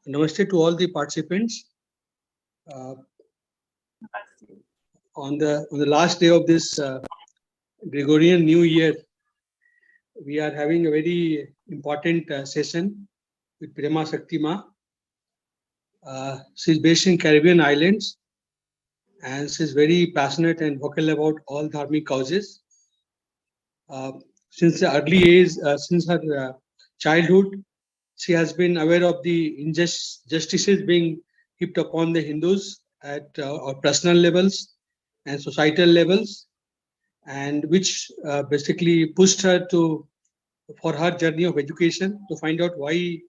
Namaste to all the participants. On the last day of this Gregorian New Year, we are having a very important session with Prema-Shakti Maa. She is based in Caribbean islands, and she is very passionate and vocal about all dharmic causes. Since the early age, since her childhood, she has been aware of the injustices being heaped upon the Hindus at personal levels and societal levels, and which basically pushed her for her journey of education to find out why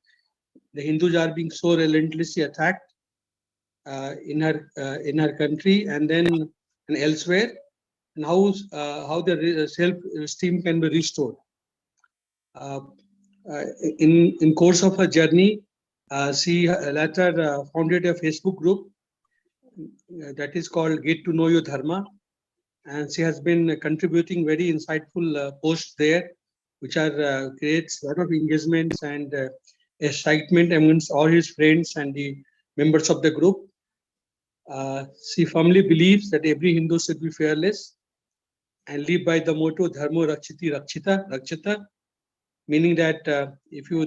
the Hindus are being so relentlessly attacked in her country and then and elsewhere, and how the self-esteem can be restored. In course of her journey, she later founded a Facebook group that is called Get to Know Your Dharma, and she has been contributing very insightful posts there, which are creates a lot of engagements and excitement amongst all his friends and the members of the group. She firmly believes that every Hindu should be fearless and live by the motto Dharmo Rakshiti Rakshita, meaning that if you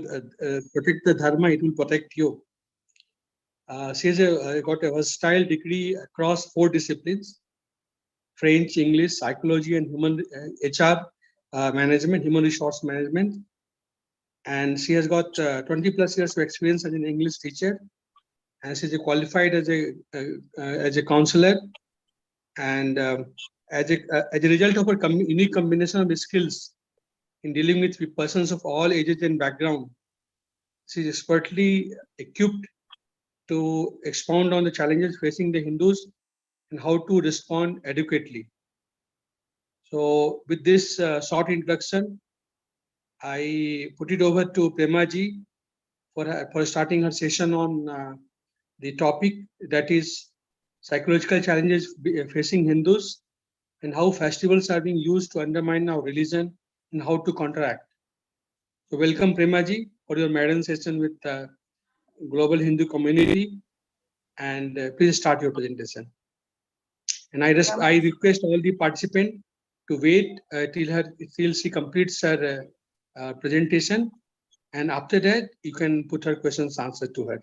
protect the Dharma, it will protect you. She has got a versatile degree across 4 disciplines: French, English, psychology, and human HR management, human resource management. And she has got 20 plus years of experience as an English teacher, and she is qualified as a counselor. And as a result of her unique combination of skills in dealing with persons of all ages and background, she is expertly equipped to expound on the challenges facing the Hindus and how to respond adequately. So with this short introduction, I put it over to Prema ji for starting her session on the topic, that is psychological challenges facing Hindus and how festivals are being used to undermine our religion and how to counteract. So welcome Prema ji for your maiden session with global Hindu community, and please start your presentation. And I request all the participants to wait till she completes her presentation, and after that you can put her questions answered to her.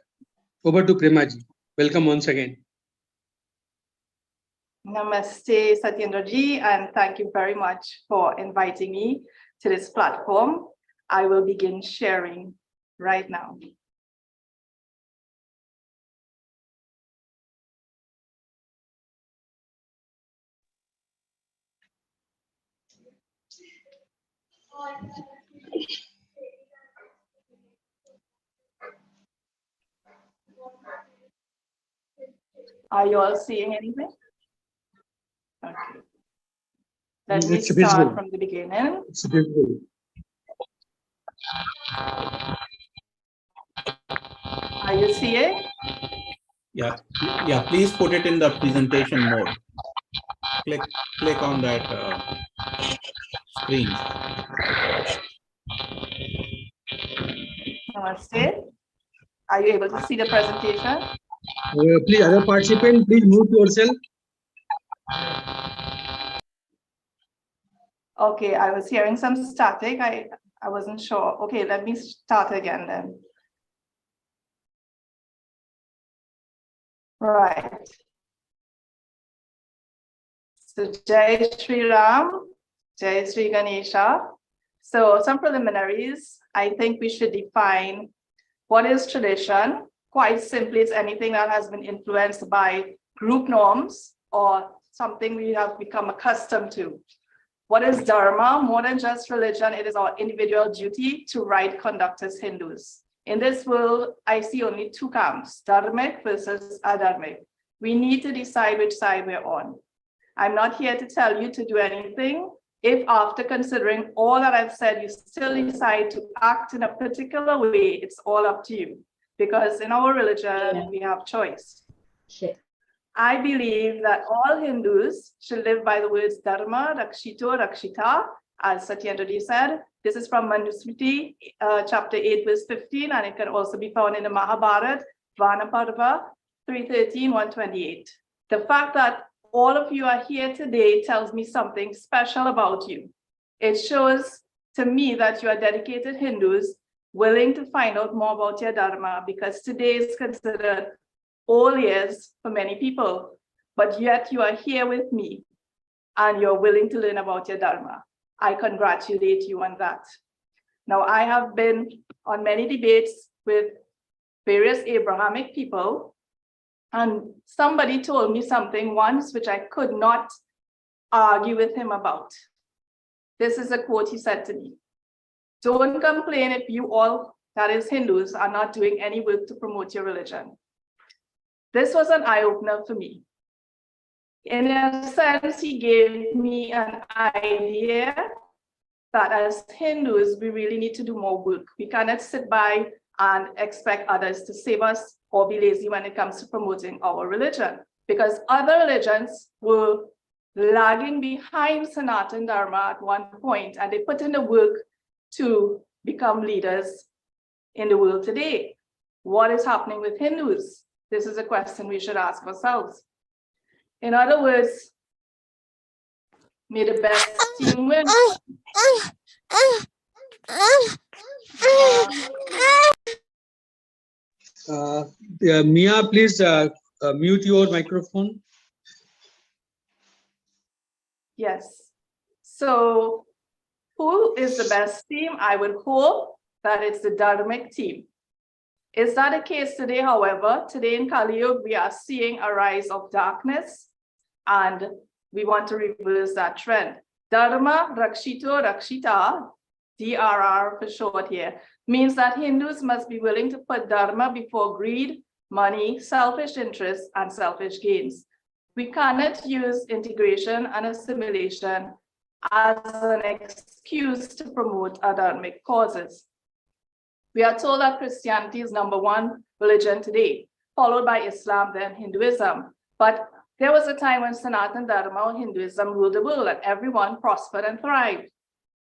Over to Prema ji. Welcome once again. Namaste Satyendra ji, and thank you very much for inviting me to this platform. I will begin sharing right now. Are you all seeing anything? Okay. Let me start from the beginning. It's visible. Are you seeing? Yeah, please put it in the presentation mode. Click on that screen. Namaste. Are you able to see the presentation? Please, other participant, please mute yourself. Okay, I was hearing some static. I wasn't sure. Okay, let me start again then. Right. So Jai Shri Ram, Jai Shri Ganesha. So some preliminaries. I think we should define what is tradition. Quite simply, it's anything that has been influenced by group norms or something we have become accustomed to. What is Dharma? More than just religion, it is our individual duty to right conduct as Hindus. In this world, I see only 2 camps, dharmic versus adharmic. We need to decide which side we're on. I'm not here to tell you to do anything. If after considering all that I've said, you still decide to act in a particular way, it's all up to you. Because in our religion, we have choice. I believe that all Hindus should live by the words Dharma, Rakshito, Rakshita, as Satyendra said. This is from Manusmriti, chapter 8, verse 15, and it can also be found in the Mahabharata, Vanaparva 313-128. The fact that all of you are here today tells me something special about you. It shows to me that you are dedicated Hindus willing to find out more about your Dharma, because today is considered all years for many people, but yet you are here with me and you're willing to learn about your Dharma. I congratulate you on that. Now, I have been on many debates with various Abrahamic people, and somebody told me something once which I could not argue with him about. This is a quote he said to me: "Don't complain if you all, that is Hindus, are not doing any work to promote your religion." This was an eye-opener for me. In a sense, he gave me an idea that as Hindus, we really need to do more work. We cannot sit by and expect others to save us or be lazy when it comes to promoting our religion, because other religions were lagging behind Sanatana Dharma at one point, and they put in the work to become leaders in the world today. What is happening with Hindus? This is a question we should ask ourselves. In other words, may the best team win. Mia, please mute your microphone. Yes. So who is the best team? I would hope that it's the Dharmic team. Is that the case today? However, today in Kali Yuga, we are seeing a rise of darkness, and we want to reverse that trend. Dharma Rakshito Rakshita, DRR for short here, means that Hindus must be willing to put Dharma before greed, money, selfish interests, and selfish gains. We cannot use integration and assimilation as an excuse to promote adharmic causes. We are told that Christianity is #1 religion today, followed by Islam, then Hinduism. But there was a time when Sanatana Dharma or Hinduism ruled the world and everyone prospered and thrived.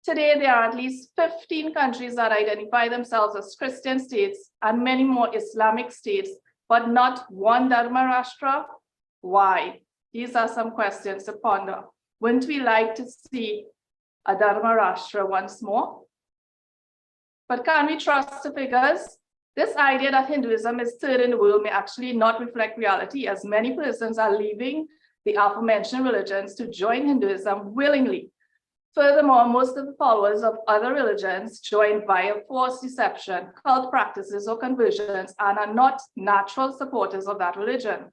Today, there are at least 15 countries that identify themselves as Christian states and many more Islamic states, but not one Dharma Rashtra. Why? These are some questions to ponder. Wouldn't we like to see a Dharma Rashtra once more? But can we trust the figures? This idea that Hinduism is third in the world may actually not reflect reality, as many persons are leaving the aforementioned religions to join Hinduism willingly. Furthermore, most of the followers of other religions join via forced deception, cult practices, or conversions, and are not natural supporters of that religion.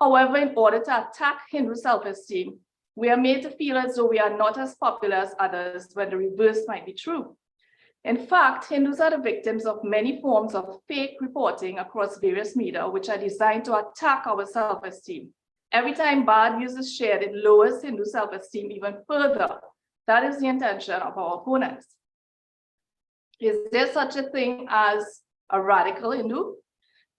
However, in order to attack Hindu self-esteem, we are made to feel as though we are not as popular as others, when the reverse might be true. In fact, Hindus are the victims of many forms of fake reporting across various media, which are designed to attack our self-esteem. Every time bad news is shared, it lowers Hindu self-esteem even further. That is the intention of our opponents. Is there such a thing as a radical Hindu?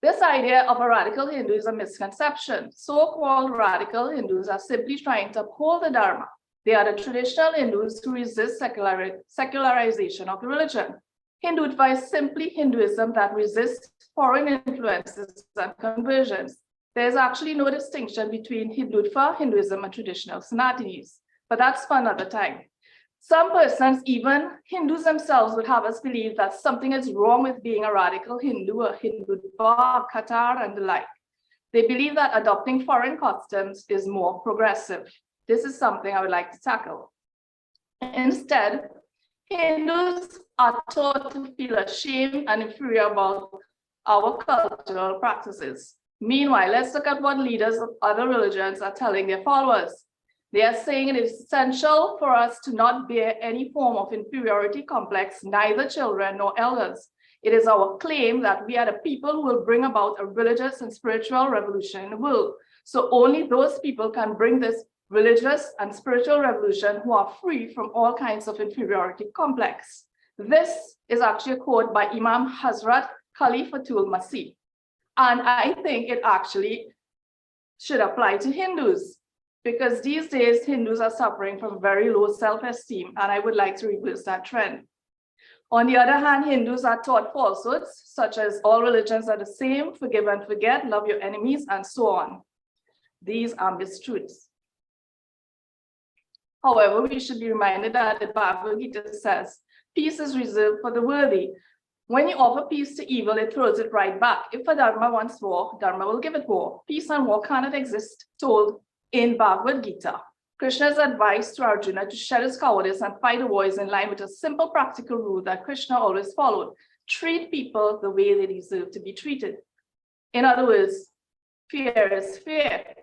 This idea of a radical Hindu is a misconception. So-called radical Hindus are simply trying to uphold the Dharma. They are the traditional Hindus who resist secularization of the religion. Hindutva is simply Hinduism that resists foreign influences and conversions. There is actually no distinction between Hindutva, Hinduism, and traditional Sanatanis, but that's for another time. Some persons, even Hindus themselves, would have us believe that something is wrong with being a radical Hindu, a Hindutva, Qatar, and the like. They believe that adopting foreign customs is more progressive. This is something I would like to tackle. Instead, Hindus are taught to feel ashamed and inferior about our cultural practices. Meanwhile, let's look at what leaders of other religions are telling their followers. They are saying it is essential for us to not bear any form of inferiority complex, neither children nor elders. It is our claim that we are the people who will bring about a religious and spiritual revolution in the world. So only those people can bring this religious and spiritual revolution who are free from all kinds of inferiority complex. This is actually a quote by Imam Hazrat Khalifatul Masih. And I think it actually should apply to Hindus, because these days Hindus are suffering from very low self-esteem, and I would like to reverse that trend. On the other hand, Hindus are taught falsehoods, such as all religions are the same, forgive and forget, love your enemies, and so on. These are mistruths. However, we should be reminded that the Bhagavad Gita says, peace is reserved for the worthy. When you offer peace to evil, it throws it right back. If a Dharma wants war, Dharma will give it war. Peace and war cannot exist, told in Bhagavad Gita. Krishna's advice to Arjuna to shed his cowardice and fight the war is in line with a simple practical rule that Krishna always followed. Treat people the way they deserve to be treated. In other words, fear is fair.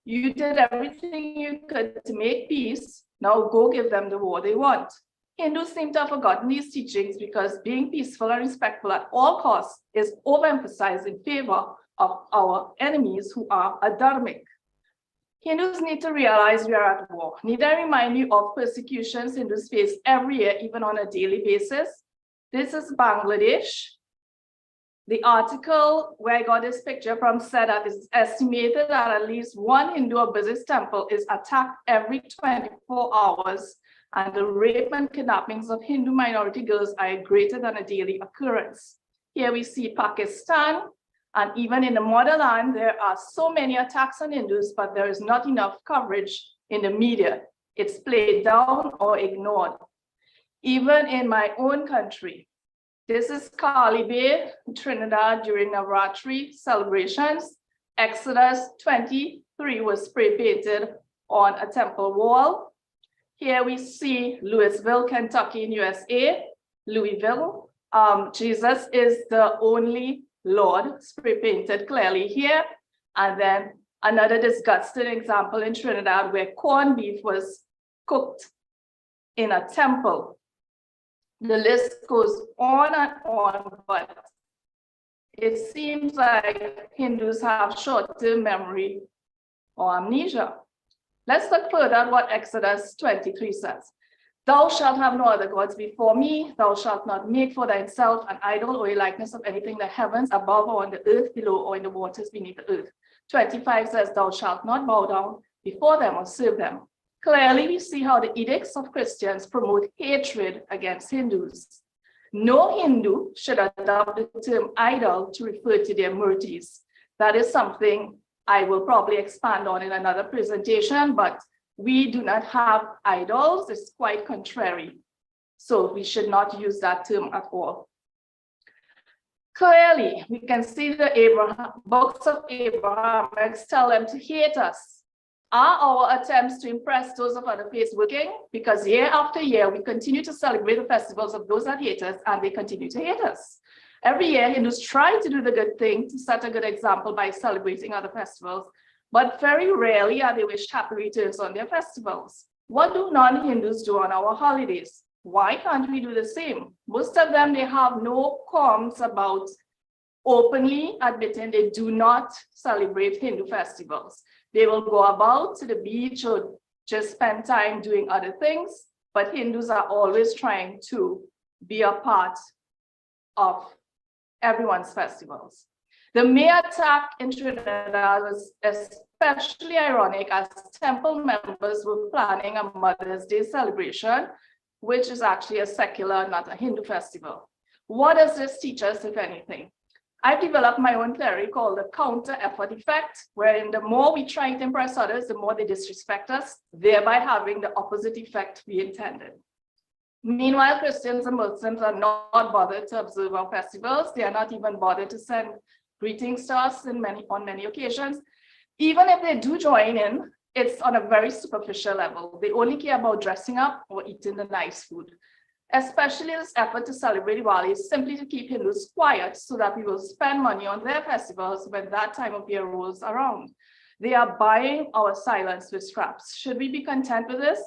You did everything you could to make peace. Now go give them the war they want. Hindus seem to have forgotten these teachings because being peaceful and respectful at all costs is overemphasized in favor of our enemies who are adharmic. Hindus need to realize we are at war. Need I remind you of persecutions Hindus face every year, even on a daily basis? This is Bangladesh. The article where I got this picture from said that it's estimated that at least one Hindu or Buddhist temple is attacked every 24 hours, and the rape and kidnappings of Hindu minority girls are greater than a daily occurrence. Here we see Pakistan, and even in the motherland, there are so many attacks on Hindus, but there is not enough coverage in the media. It's played down or ignored. Even in my own country, this is Kali Bay, Trinidad during Navratri celebrations. Exodus 23 was spray painted on a temple wall. Here we see Louisville, Kentucky in USA, Louisville. Jesus is the only Lord, spray painted clearly here. And then another disgusting example in Trinidad where corned beef was cooked in a temple. The list goes on and on, but it seems like Hindus have short-term memory or amnesia. Let's look further at what Exodus 23 says. Thou shalt have no other gods before me. Thou shalt not make for thyself an idol or a likeness of anything in the heavens above or on the earth below or in the waters beneath the earth. 25 says, thou shalt not bow down before them or serve them. Clearly, we see how the edicts of Christians promote hatred against Hindus. No Hindu should adopt the term idol to refer to their murtis. That is something I will probably expand on in another presentation, but we do not have idols. It's quite contrary. So we should not use that term at all. Clearly, we can see the books of Abraham tell them to hate us. Are our attempts to impress those of other faiths working? Because year after year, we continue to celebrate the festivals of those that hate us, and they continue to hate us. Every year, Hindus try to do the good thing, to set a good example by celebrating other festivals, but very rarely are they wished happy returns on their festivals. What do non-Hindus do on our holidays? Why can't we do the same? Most of them, they have no qualms about openly admitting they do not celebrate Hindu festivals. They will go about to the beach or just spend time doing other things, but Hindus are always trying to be a part of everyone's festivals. The May attack in Trinidad was especially ironic as temple members were planning a Mother's Day celebration, which is actually a secular, not a Hindu festival. What does this teach us, if anything? I've developed my own theory called the counter-effort effect, wherein the more we try to impress others, the more they disrespect us, thereby having the opposite effect we intended. Meanwhile, Christians and Muslims are not bothered to observe our festivals. They are not even bothered to send greetings to us on many occasions. Even if they do join in, it's on a very superficial level. They only care about dressing up or eating the nice food. Especially this effort to celebrate Diwali is simply to keep Hindus quiet so that we will spend money on their festivals when that time of year rolls around. They are buying our silence with scraps. Should we be content with this?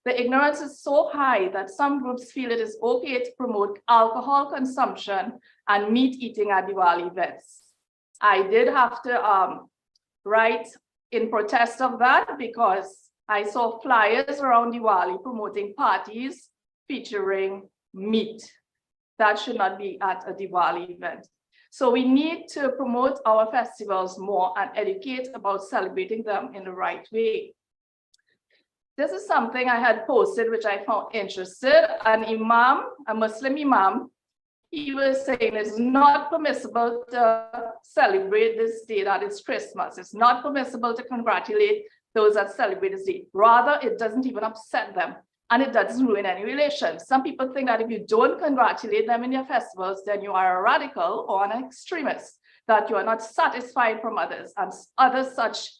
The ignorance is so high that some groups feel it is okay to promote alcohol consumption and meat eating at Diwali events. I did have to write in protest of that because I saw flyers around Diwali promoting parties featuring meat. That should not be at a Diwali event. So we need to promote our festivals more and educate about celebrating them in the right way. this is something I had posted, which I found interesting. An imam, a Muslim imam, he was saying it's not permissible to celebrate this day, that is Christmas. It's not permissible to congratulate those that celebrate this day. Rather, it doesn't even upset them, and it doesn't ruin any relations. Some people think that if you don't congratulate them in their festivals, then you are a radical or an extremist, that you are not satisfied from others, and other such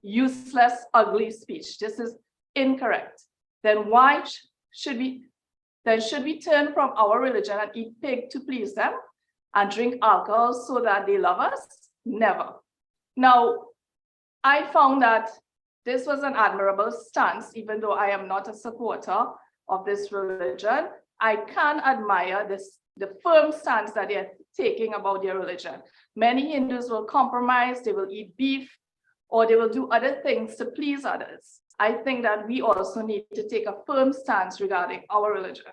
useless, ugly speech. This is incorrect. Then why should we turn from our religion and eat pig to please them and drink alcohol so that they love us? Never. Now, I found that this was an admirable stance, even though I am not a supporter of this religion. I can admire the firm stance that they're taking about their religion. Many Hindus will compromise, they will eat beef, or they will do other things to please others. I think that we also need to take a firm stance regarding our religion.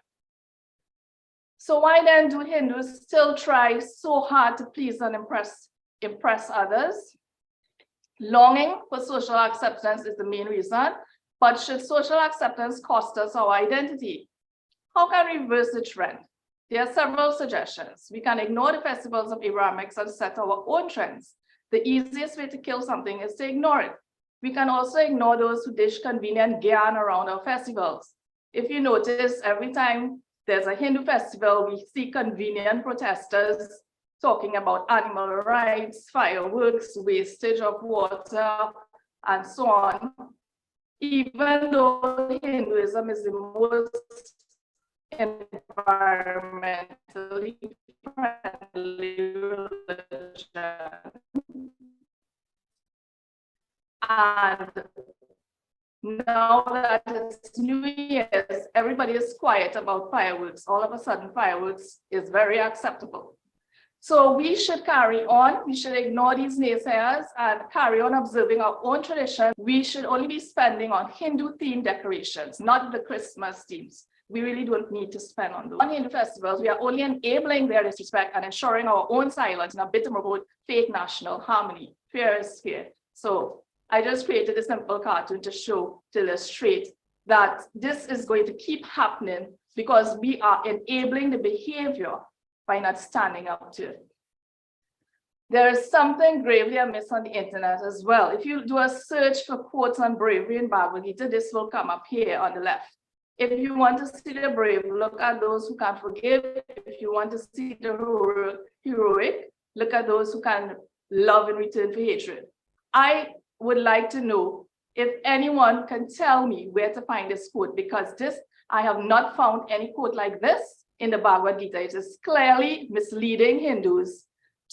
So why then do Hindus still try so hard to please and impress others? Longing for social acceptance is the main reason, but should social acceptance cost us our identity? How can we reverse the trend? There are several suggestions. We can ignore the festivals of Abrahamics and set our own trends. The easiest way to kill something is to ignore it. We can also ignore those who dish convenient gyan around our festivals. If you notice, every time there's a Hindu festival, we see convenient protesters talking about animal rights, fireworks, wastage of water, and so on. Even though Hinduism is the most environmentally friendly religion. And now that it's New Year's, everybody is quiet about fireworks. All of a sudden, fireworks is very acceptable. So we should carry on. We should ignore these naysayers and carry on observing our own tradition. We should only be spending on Hindu-themed decorations, not the Christmas themes. We really don't need to spend on those. On Hindu festivals, we are only enabling their disrespect and ensuring our own silence in a bit about fake national harmony. Fear is fear. So I just created a simple cartoon to illustrate that this is going to keep happening because we are enabling the behavior by not standing up to it. There is something gravely amiss on the internet as well. If you do a search for quotes on bravery in Bhagavad Gita, this will come up here on the left. If you want to see the brave, look at those who can forgive. If you want to see the heroic, look at those who can love in return for hatred. I would like to know if anyone can tell me where to find this quote, because I have not found any quote like this in the Bhagavad Gita. It is clearly misleading Hindus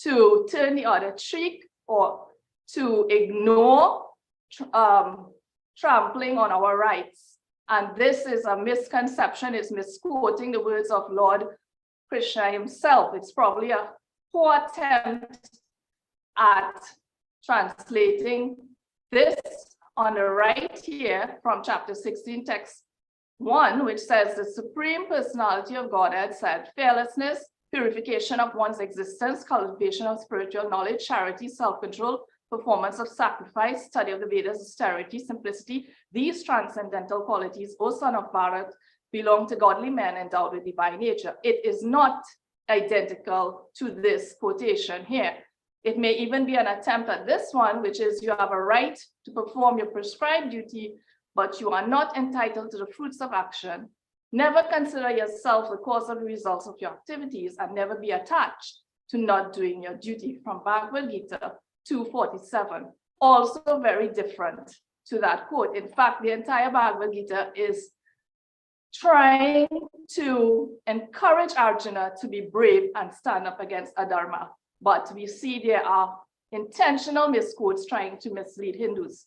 to turn the other cheek or to ignore trampling on our rights. And this is a misconception. It's misquoting the words of Lord Krishna himself. It's probably a poor attempt at translating this on the right here from chapter 16, text 1, which says the Supreme Personality of Godhead said, fearlessness, purification of one's existence, cultivation of spiritual knowledge, charity, self-control, performance of sacrifice, study of the Vedas, austerity, simplicity. These transcendental qualities, O son of Bharat, belong to godly men endowed with divine nature. It is not identical to this quotation here. It may even be an attempt at this one, which is you have a right to perform your prescribed duty, but you are not entitled to the fruits of action. Never consider yourself the cause of the results of your activities, and never be attached to not doing your duty. From Bhagavad Gita 2:47. Also very different to that quote. In fact, the entire Bhagavad Gita is trying to encourage Arjuna to be brave and stand up against adharma. But we see there are intentional misquotes trying to mislead Hindus.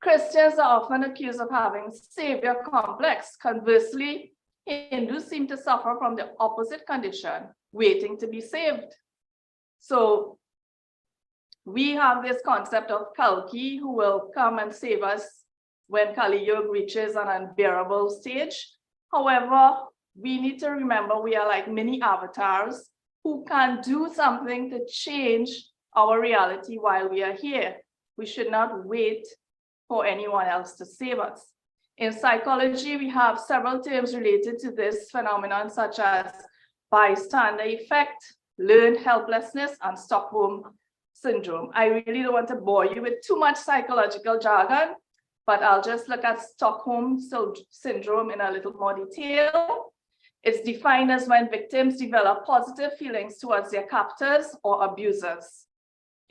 Christians are often accused of having savior complex. Conversely, Hindus seem to suffer from the opposite condition, waiting to be saved. So we have this concept of Kalki, who will come and save us when Kali Yuga reaches an unbearable stage. However, we need to remember we are like mini avatars who can do something to change our reality while we are here. We should not wait for anyone else to save us. In psychology, we have several terms related to this phenomenon, such as bystander effect, learned helplessness, and Stockholm syndrome. I really don't want to bore you with too much psychological jargon, but I'll just look at Stockholm syndrome in a little more detail. It's defined as when victims develop positive feelings towards their captors or abusers.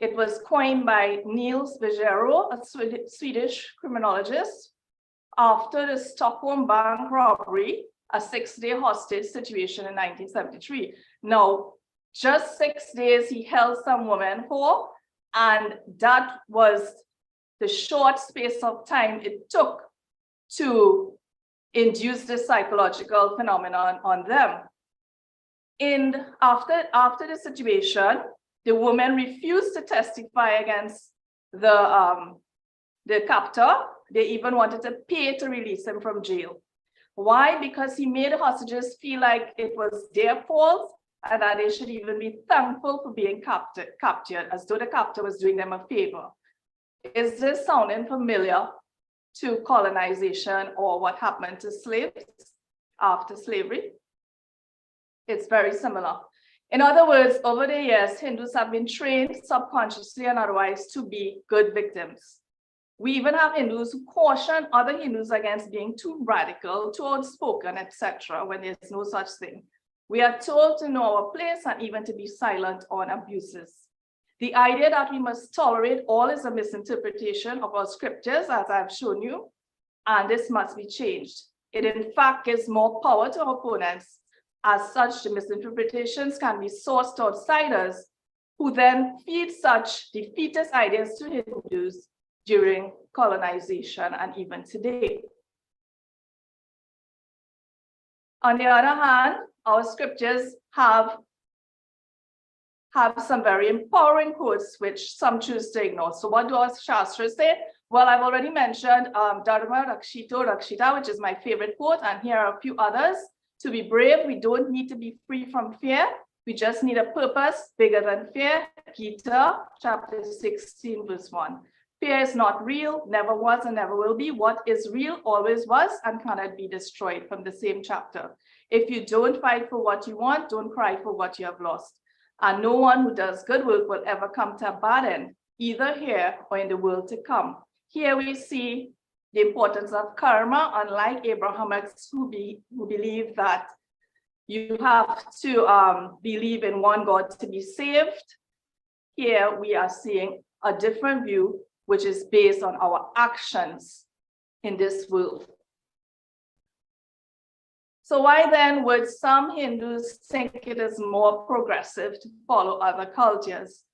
It was coined by Niels Vigero, a Swedish criminologist, after the Stockholm bank robbery, a 6-day hostage situation in 1973. Now, just 6 days he held some women for, and that was the short space of time it took to induce this psychological phenomenon on them. After the situation, the woman refused to testify against the captor. They even wanted to pay to release him from jail. Why? Because he made the hostages feel like it was their fault and that they should even be thankful for being captured, as though the captor was doing them a favor. Is this sounding familiar to colonization or what happened to slaves after slavery? It's very similar. In other words, over the years, Hindus have been trained subconsciously and otherwise to be good victims. We even have Hindus who caution other Hindus against being too radical, too outspoken, etc., when there's no such thing. We are told to know our place and even to be silent on abuses. The idea that we must tolerate all is a misinterpretation of our scriptures, as I've shown you, and this must be changed. It in fact gives more power to our opponents. As such, the misinterpretations can be sourced to outsiders, who then feed such defeatist ideas to Hindus during colonization and even today. On the other hand, our scriptures have some very empowering quotes which some choose to ignore. So what do our Shastras say? Well, I've already mentioned Dharma Rakshito Rakshita, which is my favorite quote, and here are a few others. To be brave, we don't need to be free from fear. We just need a purpose bigger than fear. Gita, chapter 16, verse 1. Fear is not real, never was and never will be. What is real always was and cannot be destroyed, from the same chapter. If you don't fight for what you want, don't cry for what you have lost. And no one who does good work will ever come to a bad end, either here or in the world to come. Here we see the importance of karma, unlike Abrahamics who believe that you have to believe in one God to be saved. Here we are seeing a different view, which is based on our actions in this world. So why then would some Hindus think it is more progressive to follow other cultures?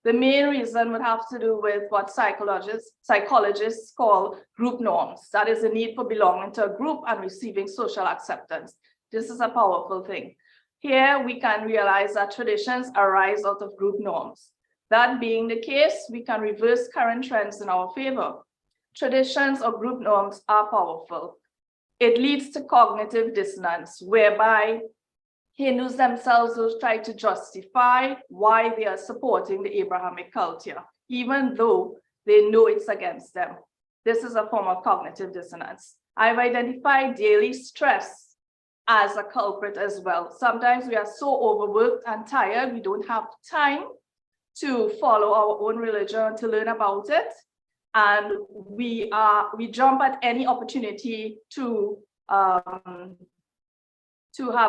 The main reason would have to do with what psychologists call group norms. That is the need for belonging to a group and receiving social acceptance. This is a powerful thing. Here we can realize that traditions arise out of group norms. That being the case, we can reverse current trends in our favor. Traditions or group norms are powerful. It leads to cognitive dissonance, whereby Hindus themselves will try to justify why they are supporting the Abrahamic culture, even though they know it's against them. This is a form of cognitive dissonance. I've identified daily stress as a culprit as well. Sometimes we are so overworked and tired, we don't have time to follow our own religion, to learn about it. And we jump at any opportunity to have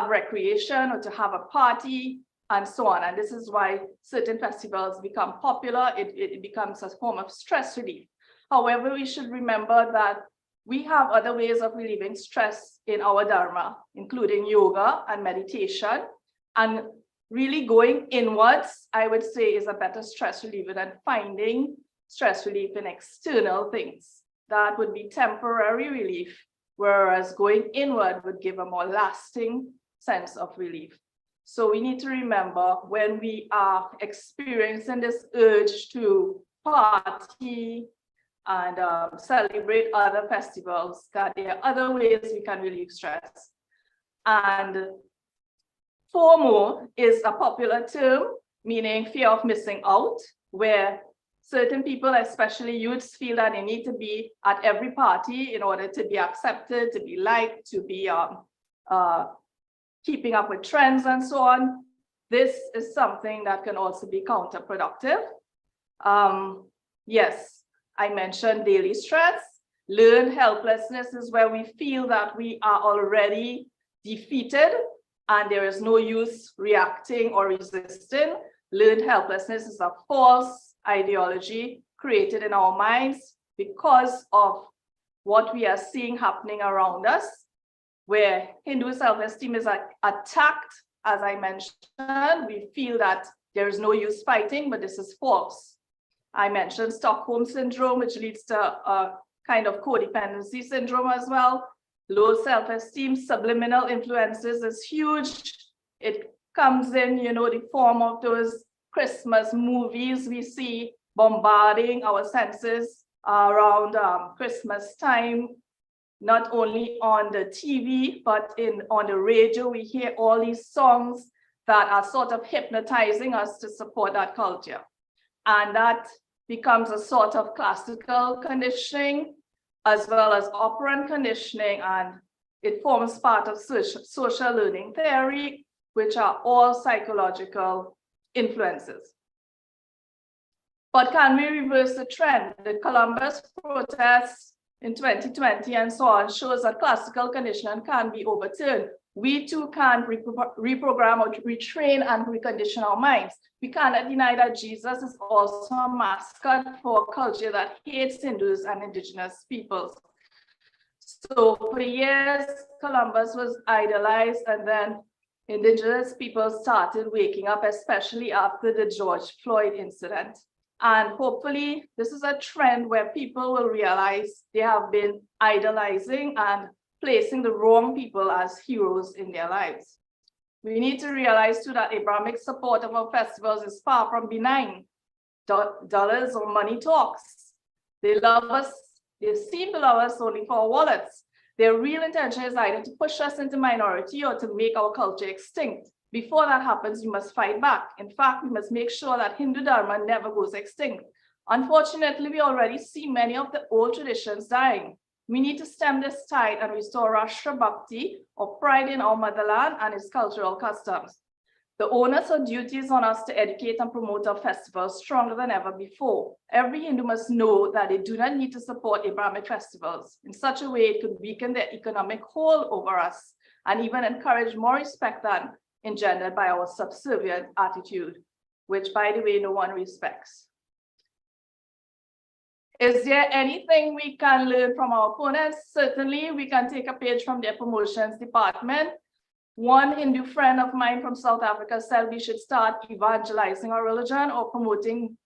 recreation or to have a party and so on. And this is why certain festivals become popular. It becomes a form of stress relief. However, we should remember that we have other ways of relieving stress in our Dharma, including yoga and meditation. And really going inwards, I would say, is a better stress reliever than finding stress relief in external things. That would be temporary relief, whereas going inward would give a more lasting sense of relief. So we need to remember, when we are experiencing this urge to party and celebrate other festivals, that there are other ways we can relieve stress. And FOMO is a popular term, meaning fear of missing out, where certain people, especially youths, feel that they need to be at every party in order to be accepted, to be liked, to be keeping up with trends and so on. This is something that can also be counterproductive. Yes, I mentioned daily stress. Learned helplessness is where we feel that we are already defeated and there is no use reacting or resisting. Learned helplessness is a false ideology created in our minds because of what we are seeing happening around us, where Hindu self-esteem is attacked. As I mentioned, we feel that there is no use fighting, but this is false. I mentioned Stockholm syndrome, which leads to a kind of codependency syndrome as well. Low self-esteem, subliminal influences is huge. It comes in, the form of those Christmas movies we see bombarding our senses around Christmas time. Not only on the TV, but on the radio, we hear all these songs that are sort of hypnotizing us to support that culture. And that becomes a sort of classical conditioning as well as operant conditioning, and it forms part of social learning theory, which are all psychological influences. But can we reverse the trend? The Columbus protests in 2020 and so on shows that classical conditioning can be overturned. We too can reprogram or retrain and recondition our minds. We cannot deny that Jesus is also a mascot for a culture that hates Hindus and indigenous peoples. So for years, Columbus was idolized, and then indigenous people started waking up, especially after the George Floyd incident. And hopefully this is a trend where people will realize they have been idolizing and placing the wrong people as heroes in their lives. We need to realize too that Abrahamic support of our festivals is far from benign. Dollars or money talks. They love us, they seem to love us only for our wallets. Their real intention is either to push us into minority or to make our culture extinct. Before that happens, we must fight back. In fact, we must make sure that Hindu Dharma never goes extinct. Unfortunately, we already see many of the old traditions dying. We need to stem this tide and restore Rashtra Bhakti, or pride in our motherland and its cultural customs. The onus or duty is on us to educate and promote our festivals stronger than ever before. Every Hindu must know that they do not need to support Abrahamic festivals. In such a way, it could weaken their economic hold over us and even encourage more respect than engendered by our subservient attitude, which, by the way, no one respects. Is there anything we can learn from our opponents? Certainly, we can take a page from their promotions department. One Hindu friend of mine from South Africa said we should start evangelizing our religion or promoting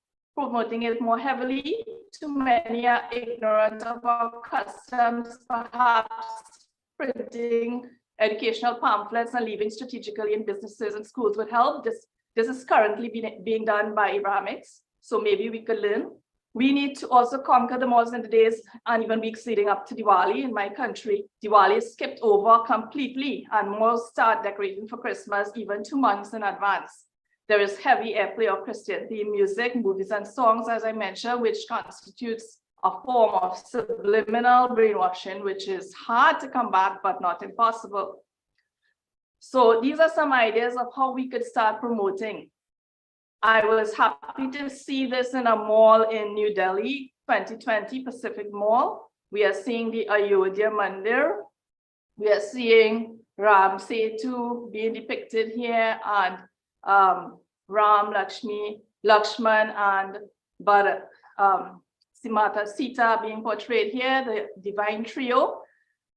it more heavily. Too many are ignorant of our customs, perhaps printing educational pamphlets and leaving strategically in businesses and schools would help. This is currently being done by Abrahamics, so maybe we could learn. We need to also conquer the malls in the days and even weeks leading up to Diwali. In my country, Diwali is skipped over completely and malls start decorating for Christmas even 2 months in advance. There is heavy airplay of Christian themed music, movies and songs, as I mentioned, which constitutes a form of subliminal brainwashing, which is hard to combat, but not impossible. So these are some ideas of how we could start promoting. I was happy to see this in a mall in New Delhi, 2020 Pacific Mall. We are seeing the Ayodhya Mandir. We are seeing Ram Setu being depicted here, and Ram, Lakshman, and Bharat, Sita being portrayed here, the divine trio.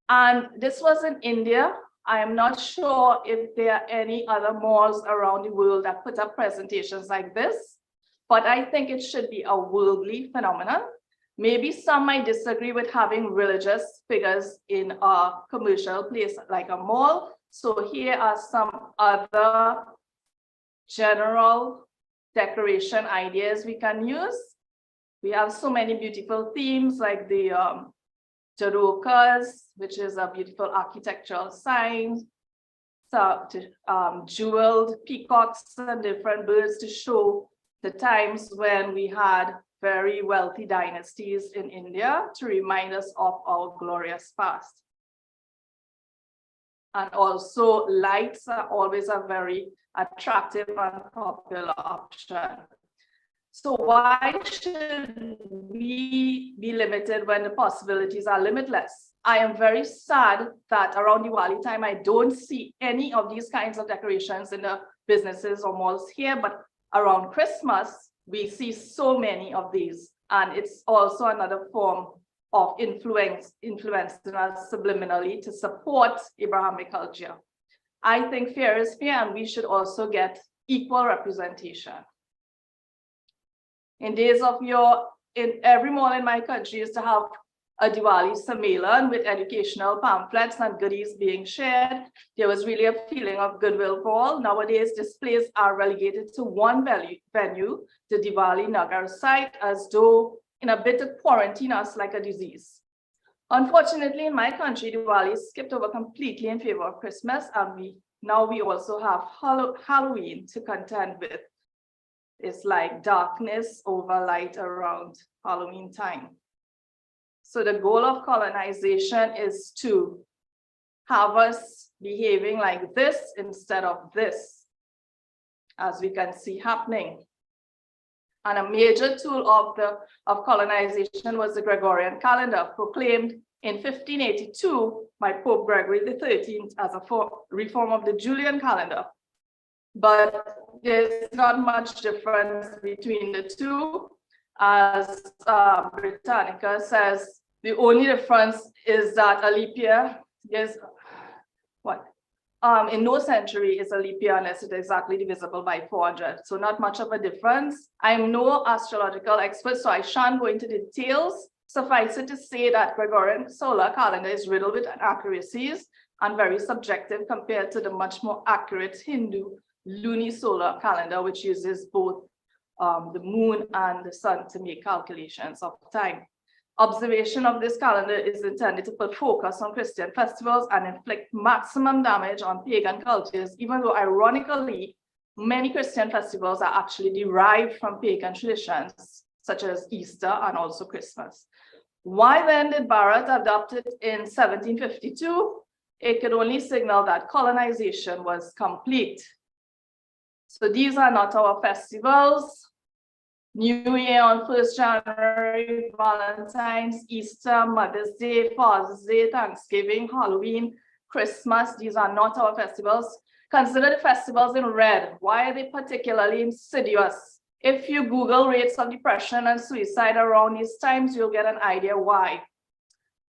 And this was in India. I am not sure if there are any other malls around the world that put up presentations like this, but I think it should be a worldly phenomenon. Maybe some might disagree with having religious figures in a commercial place like a mall. So here are some other general decoration ideas we can use. We have so many beautiful themes like the Jarokas, which is a beautiful architectural sign, so jeweled peacocks and different birds to show the times when we had very wealthy dynasties in India to remind us of our glorious past. And also lights are always a very attractive and popular option. So why should we be limited when the possibilities are limitless? I am very sad that around Diwali time, I don't see any of these kinds of decorations in the businesses or malls here, but around Christmas, we see so many of these. And it's also another form of influencing us subliminally to support Abrahamic culture. I think fair is fair, and we should also get equal representation. In days of yore, in every mall in my country used to have a Diwali Sammelan with educational pamphlets and goodies being shared. There was really a feeling of goodwill for all. Nowadays, displays are relegated to one venue, the Diwali Nagar site, as though in a bit to quarantine us like a disease. Unfortunately, in my country, Diwali is skipped over completely in favor of Christmas, and now we also have Halloween to contend with. It's like darkness over light around Halloween time. So the goal of colonization is to have us behaving like this instead of this, as we can see happening. And a major tool of colonization was the Gregorian calendar, proclaimed in 1582 by Pope Gregory XIII as a reform of the Julian calendar. But there's not much difference between the two. As Britannica says, the only difference is that a leap year is what? In no century is a leap year unless it's exactly divisible by 400. So not much of a difference. I'm no astrological expert, so I shan't go into details. Suffice it to say that Gregorian solar calendar is riddled with inaccuracies and very subjective compared to the much more accurate Hindu lunisolar calendar, which uses both the moon and the sun to make calculations of time. Observation of this calendar is intended to put focus on Christian festivals and inflict maximum damage on pagan cultures, even though ironically, many Christian festivals are actually derived from pagan traditions, such as Easter and also Christmas. Why then did Bharat adopt it in 1752? It could only signal that colonization was complete. So these are not our festivals. New Year on 1st January, Valentine's, Easter, Mother's Day, Father's Day, Thanksgiving, Halloween, Christmas. These are not our festivals. Consider the festivals in red. Why are they particularly insidious? If you Google rates of depression and suicide around these times, you'll get an idea why.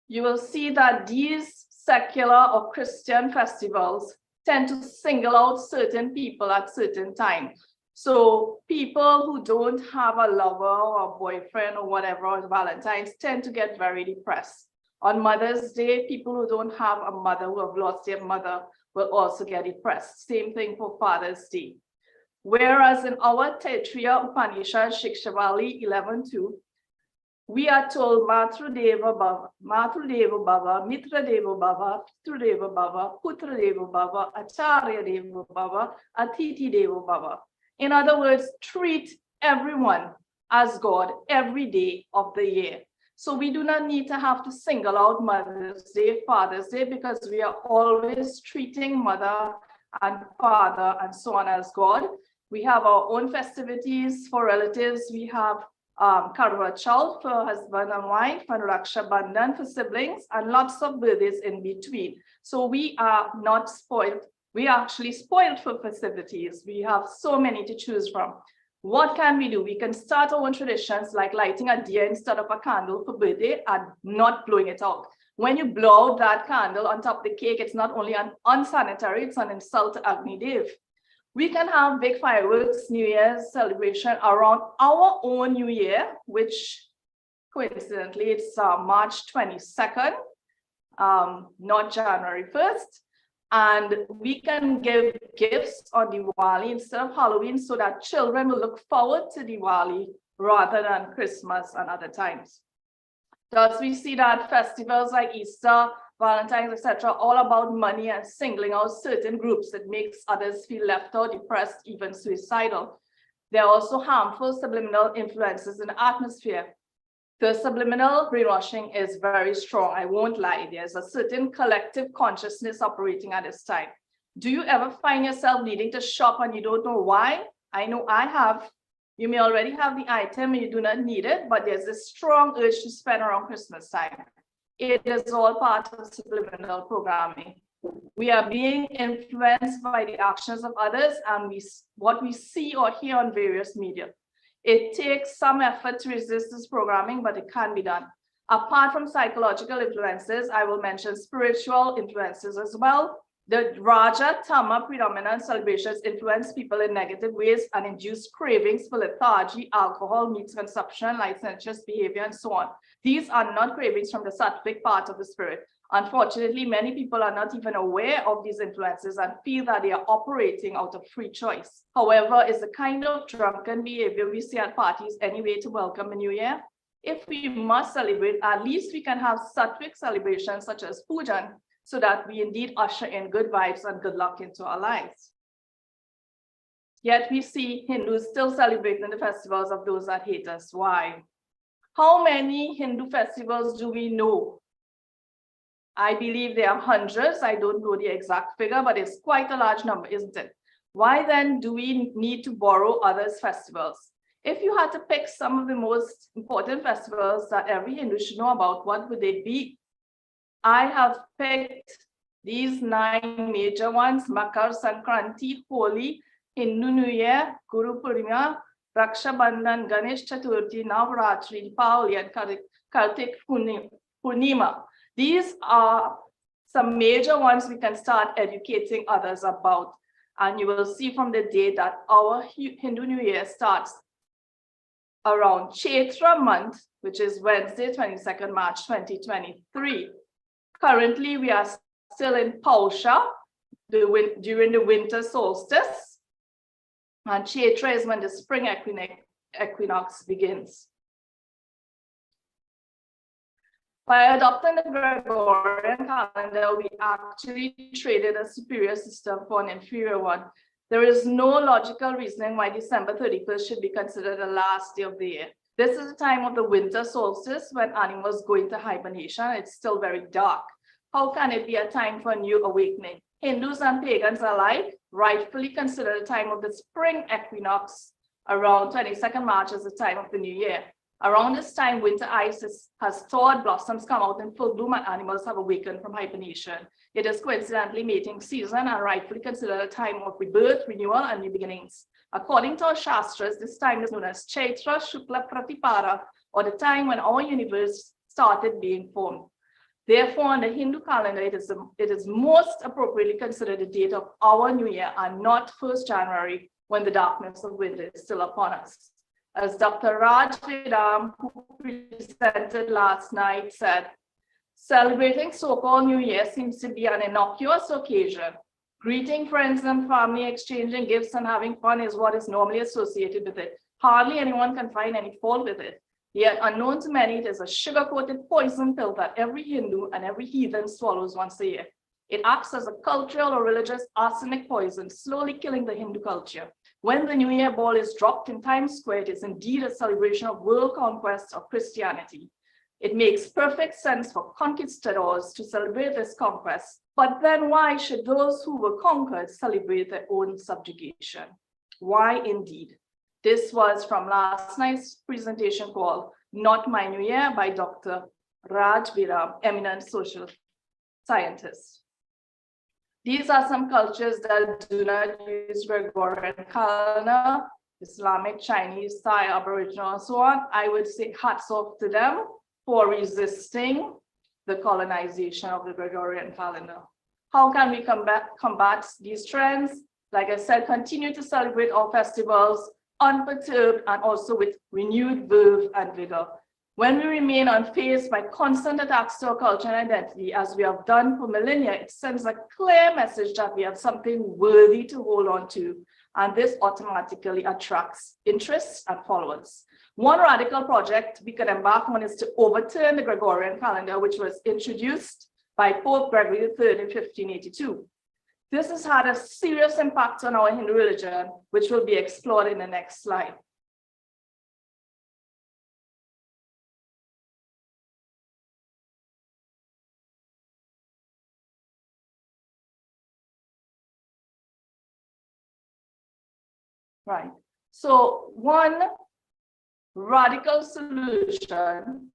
You will see that these secular or Christian festivals tend to single out certain people at certain times. So people who don't have a lover or a boyfriend or whatever on Valentine's tend to get very depressed. On Mother's Day, people who don't have a mother, who have lost their mother, will also get depressed. Same thing for Father's Day. Whereas in our Taittiriya Upanishad, Shikshavali 11.2, we are told Matrudeva Bhava, Mitra Deva Bhava, Pitrudeva Bhava, Putra Deva Bhava, Acharya Deva Bhava, Atithi Deva Bhava. In other words, treat everyone as God every day of the year. So we do not need to have to single out Mother's Day, Father's Day, because we are always treating mother and father and so on as God. We have our own festivities for relatives. We have Karwa Chauth for husband and wife, and Raksha Bandhan for siblings, and lots of birthdays in between. So we are not spoiled. We are actually spoiled for festivities. We have so many to choose from. What can we do? We can start our own traditions, like lighting a deer instead of a candle for birthday and not blowing it out. When you blow out that candle on top of the cake, it's not only unsanitary, it's an insult to Agni Dev. We can have big fireworks, New Year's celebration around our own New Year, which coincidentally it's March 22nd, not January 1st. And we can give gifts on Diwali instead of Halloween so that children will look forward to Diwali rather than Christmas and other times. Thus, we see that festivals like Easter, Valentine's, etc., all about money and singling out certain groups that makes others feel left out, depressed, even suicidal. There are also harmful subliminal influences in the atmosphere. The subliminal brainwashing is very strong. I won't lie. There's a certain collective consciousness operating at this time. Do you ever find yourself needing to shop and you don't know why? I know I have. You may already have the item and you do not need it, but there's this strong urge to spend around Christmas time. It is all part of subliminal programming. We are being influenced by the actions of others and what we see or hear on various media. It takes some effort to resist this programming, but it can be done. Apart from psychological influences, I will mention spiritual influences as well. The Raja Tama predominant celebrations influence people in negative ways and induce cravings for lethargy, alcohol, meat consumption, licentious behavior, and so on. These are not cravings from the sattvic part of the spirit. Unfortunately, many people are not even aware of these influences and feel that they are operating out of free choice. However, it's the kind of drunken behavior we see at parties anyway to welcome the new year. If we must celebrate, at least we can have sattvic celebrations such as pujan, so that we indeed usher in good vibes and good luck into our lives. Yet we see Hindus still celebrating the festivals of those that hate us. Why? How many Hindu festivals do we know? I believe there are hundreds. I don't know the exact figure, but it's quite a large number, isn't it? Why then do we need to borrow others' festivals? If you had to pick some of the most important festivals that every Hindu should know about, what would they be? I have picked these 9 major ones: Makar Sankranti, Holi, Hindu New Year, Guru Purnima, Raksha Bandhan, Ganesh Chaturthi, Navratri, Deepavali, and Kartik Purnima. These are some major ones we can start educating others about. And you will see from the day that our Hindu New Year starts around Chaitra month, which is Wednesday, 22nd March, 2023. Currently, we are still in Pausha during the winter solstice, and Chaitra is when the spring equinox begins. By adopting the Gregorian calendar, we actually traded a superior system for an inferior one. There is no logical reasoning why December 31st should be considered the last day of the year. This is the time of the winter solstice when animals go into hibernation. It's still very dark. How can it be a time for a new awakening? Hindus and pagans alike rightfully consider the time of the spring equinox around 22nd March as the time of the new year. Around this time, winter ice has thawed, blossoms come out in full bloom, and animals have awakened from hibernation. It is coincidentally mating season and rightfully considered a time of rebirth, renewal, and new beginnings. According to our Shastras, this time is known as Chaitra Shukla Pratipara, or the time when our universe started being formed. Therefore, on the Hindu calendar, it is most appropriately considered the date of our new year and not 1st January, when the darkness of winter is still upon us. As Dr. Raj Vedam, who presented last night, said, celebrating so-called New Year seems to be an innocuous occasion. Greeting friends and family, exchanging gifts and having fun is what is normally associated with it. Hardly anyone can find any fault with it. Yet unknown to many, it is a sugar-coated poison pill that every Hindu and every heathen swallows once a year. It acts as a cultural or religious arsenic poison, slowly killing the Hindu culture. When the New Year ball is dropped in Times Square, it is indeed a celebration of world conquest of Christianity. It makes perfect sense for conquistadors to celebrate this conquest. But then why should those who were conquered celebrate their own subjugation? Why indeed? This was from last night's presentation called Not My New Year by Dr. Raj Vedam, eminent social scientist. These are some cultures that do not use Gregorian calendar: Islamic, Chinese, Thai, Aboriginal, and so on. I would say hats off to them for resisting the colonization of the Gregorian calendar. How can we combat these trends? Like I said, continue to celebrate our festivals unperturbed and also with renewed verve and vigor. When we remain unfazed by constant attacks to our culture and identity, as we have done for millennia, it sends a clear message that we have something worthy to hold on to, and this automatically attracts interest and followers. One radical project we could embark on is to overturn the Gregorian calendar, which was introduced by Pope Gregory III in 1582. This has had a serious impact on our Hindu religion, which will be explored in the next slide. Right. So one radical solution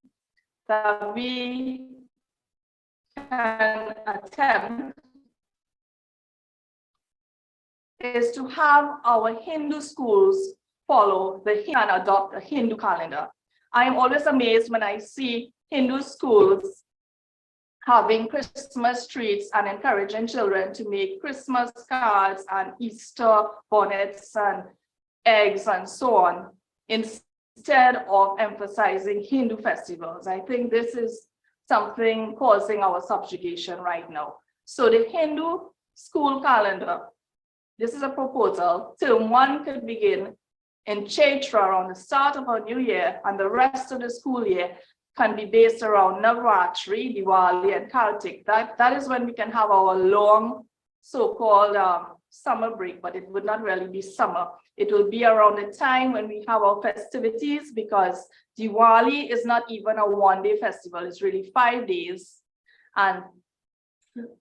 that we can attempt is to have our Hindu schools follow and adopt a Hindu calendar. I am always amazed when I see Hindu schools having Christmas treats and encouraging children to make Christmas cards and Easter bonnets and eggs and so on, instead of emphasizing Hindu festivals. I think this is something causing our subjugation right now. So the Hindu school calendar, this is a proposal. Term 1 could begin in Chaitra on the start of our new year, and the rest of the school year can be based around Navratri, Diwali, and Kartik. That is when we can have our long so-called summer break, but it would not really be summer. It will be around the time when we have our festivities, because Diwali is not even a one-day festival, it's really 5 days. And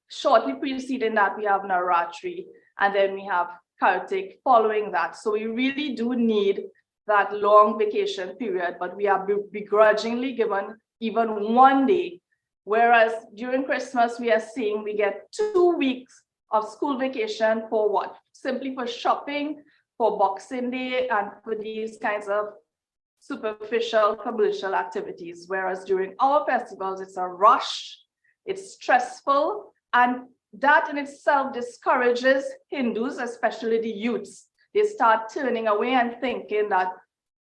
shortly preceding that, we have Navratri, and then we have Kartik following that. So we really do need that long vacation period, but we are begrudgingly given even 1 day. Whereas during Christmas, we are seeing we get 2 weeks of school vacation for what? Simply for shopping, for Boxing Day, and for these kinds of superficial commercial activities. Whereas during our festivals, it's a rush, it's stressful, and that in itself discourages Hindus, especially the youths. They start turning away and thinking that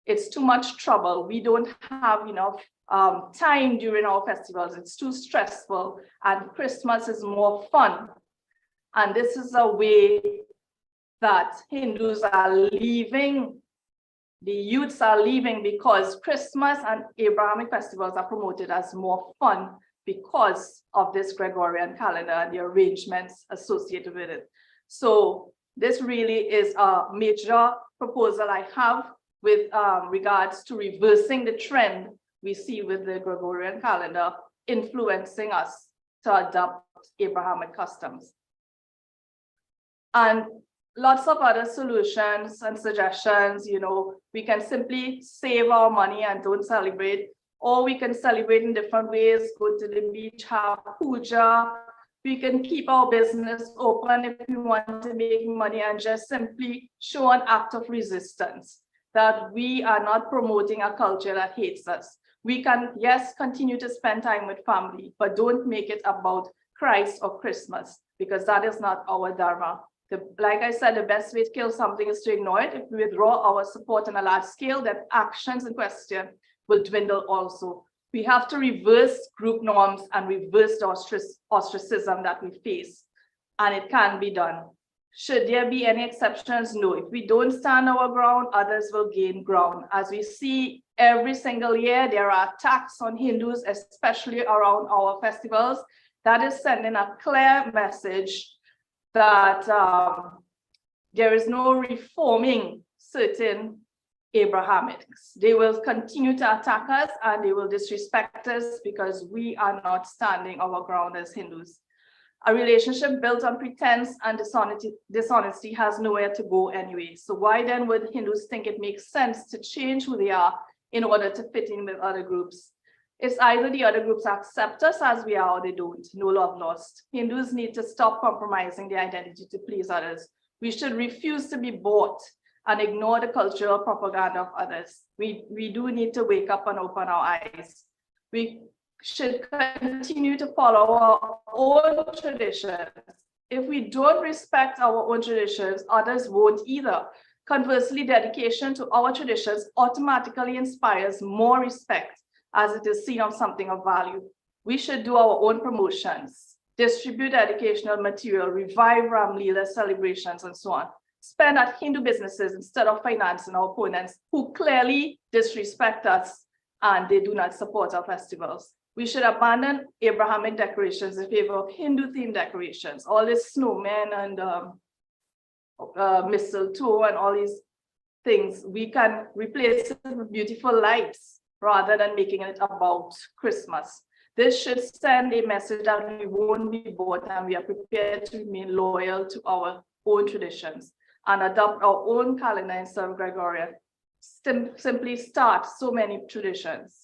it's too much trouble. We don't have enough time during our festivals. It's too stressful, and Christmas is more fun. And this is a way that Hindus are leaving, the youths are leaving, because Christmas and Abrahamic festivals are promoted as more fun because of this Gregorian calendar and the arrangements associated with it. So this really is a major proposal I have with regards to reversing the trend we see with the Gregorian calendar influencing us to adopt Abrahamic customs. And lots of other solutions and suggestions, we can simply save our money and don't celebrate, or we can celebrate in different ways, go to the beach, have puja. We can keep our business open if we want to make money, and just simply show an act of resistance that we are not promoting a culture that hates us. We can, yes, continue to spend time with family, but don't make it about Christ or Christmas, because that is not our dharma. Like I said, the best way to kill something is to ignore it. If we withdraw our support on a large scale, then actions in question will dwindle also. We have to reverse group norms and reverse the ostracism that we face, and it can be done. Should there be any exceptions? No. If we don't stand our ground, others will gain ground. As we see every single year, there are attacks on Hindus, especially around our festivals. That is sending a clear message that there is no reforming certain Abrahamics. They will continue to attack us and they will disrespect us because we are not standing our ground as Hindus. A relationship built on pretense and dishonesty has nowhere to go anyway. So why then would Hindus think it makes sense to change who they are in order to fit in with other groups? It's either the other groups accept us as we are or they don't. No love lost. Hindus need to stop compromising their identity to please others. We should refuse to be bought and ignore the cultural propaganda of others. We do need to wake up and open our eyes. We should continue to follow our own traditions. If we don't respect our own traditions, others won't either. Conversely, dedication to our traditions automatically inspires more respect, as it is seen as something of value. We should do our own promotions, distribute educational material, revive Ram Leela celebrations, and so on. Spend at Hindu businesses instead of financing our opponents who clearly disrespect us and they do not support our festivals. We should abandon Abrahamic decorations in favor of Hindu-themed decorations. All this snowmen and mistletoe and all these things, we can replace it with beautiful lights rather than making it about Christmas. This should send a message that we won't be bored and we are prepared to remain loyal to our own traditions and adopt our own calendar instead of Gregorian. Simply start so many traditions.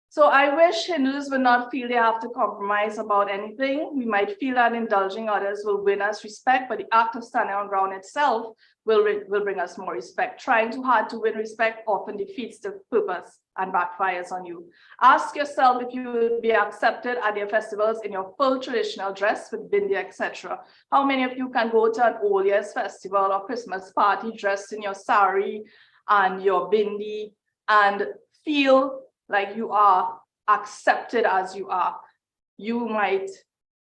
So I wish Hindus would not feel they have to compromise about anything. We might feel that indulging others will win us respect, but the act of standing on ground itself will bring us more respect. Trying too hard to win respect often defeats the purpose and backfires on you. Ask yourself if you would be accepted at their festivals in your full traditional dress with bindi, etc. How many of you can go to an Old Year's festival or Christmas party dressed in your sari and your bindi and feel like you are accepted as you are? You might